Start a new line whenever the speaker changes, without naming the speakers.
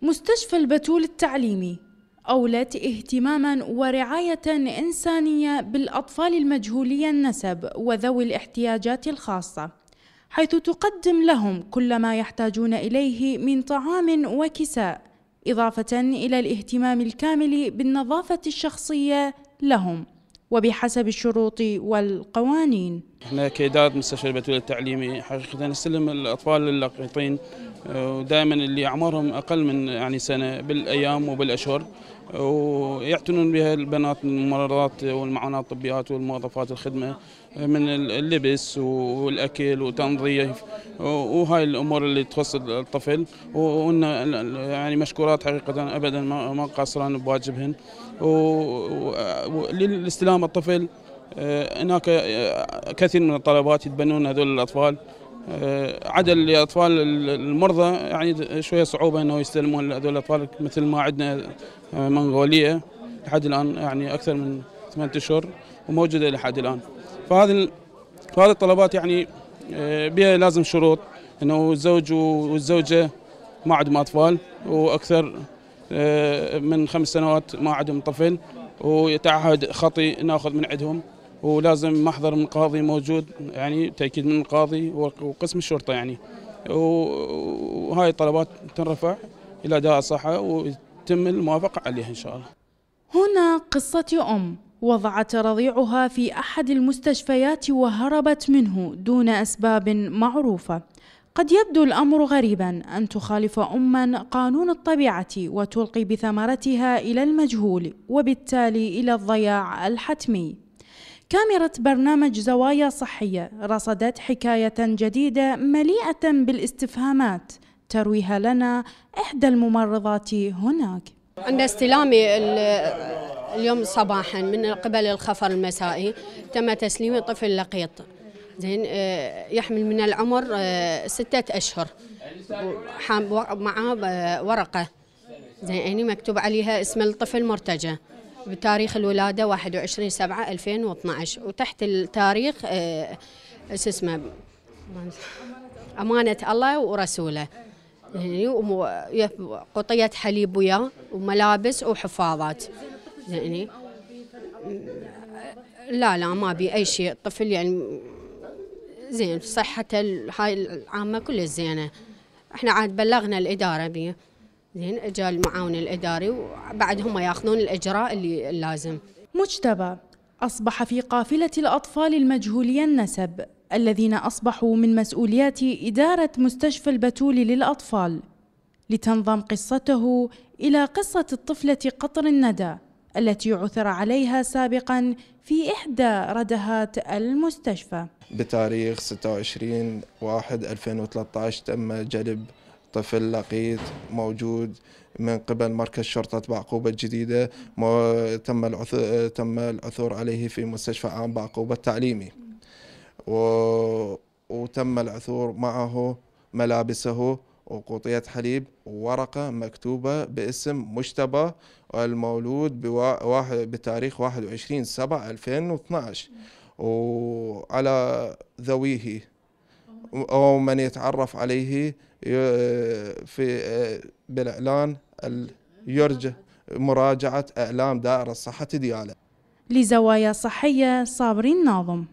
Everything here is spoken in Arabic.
مستشفى البتول التعليمي أولت اهتماما ورعاية إنسانية بالأطفال المجهولي النسب وذوي الاحتياجات الخاصة، حيث تقدم لهم كل ما يحتاجون إليه من طعام وكساء، إضافة إلى الاهتمام الكامل بالنظافة الشخصية لهم وبحسب الشروط والقوانين.
احنا كإدارة مستشفى البتول التعليمي حقيقة نستلم الأطفال اللقيطين ودائما اللي أعمارهم أقل من سنة بالأيام وبالأشهر، ويعتنون بها البنات الممرضات والمعاونات الطبيات والموظفات الخدمة من اللبس والأكل وتنظيف وهاي الأمور اللي تخص الطفل، وإن مشكورات حقيقة أبدا ما قصران بواجبهن. وللاستلام الطفل هناك كثير من الطلبات يتبنون هذول الأطفال. عدا الأطفال المرضى شوية صعوبة أنه يستلمون هذول الأطفال، مثل ما عندنا منغولية لحد الآن أكثر من 8 أشهر وموجودة لحد الآن. فهذه الطلبات بها لازم شروط أنه الزوج والزوجة ما عندهم أطفال وأكثر من 5 سنوات ما عندهم طفل، ويتعهد خطي ناخذ من عندهم، ولازم محضر من قاضي موجود تأكيد من القاضي وقسم الشرطة وهاي الطلبات تنرفع إلى دائرة الصحة ويتم الموافقة عليها إن شاء الله.
هنا قصة أم وضعت رضيعها في أحد المستشفيات وهربت منه دون أسباب معروفة. قد يبدو الأمر غريبا أن تخالف أما قانون الطبيعة وتلقي بثمرتها إلى المجهول وبالتالي إلى الضياع الحتمي. كاميرا برنامج زوايا صحية رصدت حكاية جديدة مليئة بالاستفهامات ترويها لنا إحدى الممرضات هناك.
عند استلامي اليوم صباحا من قبل الخفر المسائي تم تسليم طفل لقيط يحمل من العمر 6 أشهر، معه ورقة مكتوب عليها اسم الطفل مرتجى بتاريخ الولادة 21/7/2012، وتحت التاريخ اسمه أمانة الله ورسوله، قطية حليب وياه وملابس وحفاظات. لا ما بي أي شيء، الطفل زين، صحته هاي العامة كلها زينة. احنا عاد بلغنا الإدارة بيه، زين اجى المعاون الإداري وبعد هم ياخذون الإجراء اللي اللازم.
مجتبى أصبح في قافلة الأطفال المجهولي النسب الذين أصبحوا من مسؤوليات إدارة مستشفى البتول للأطفال، لتنضم قصته إلى قصة الطفلة قطر الندى التي عثر عليها سابقا في إحدى ردهات المستشفى.
بتاريخ 26/1/2013 تم جلب طفل لقيط موجود من قبل مركز شرطة بعقوبة الجديدة، تم العثور عليه في مستشفى عام بعقوبة التعليمي، وتم العثور معه ملابسه وقطية حليب وورقة مكتوبة باسم مجتبى المولود بتاريخ 21/7/2012، وعلى ذويه أو من يتعرف عليه بالإعلان يرجى مراجعة إعلام دائرة الصحة دياله.
لزوايا صحية صابرين ناظم.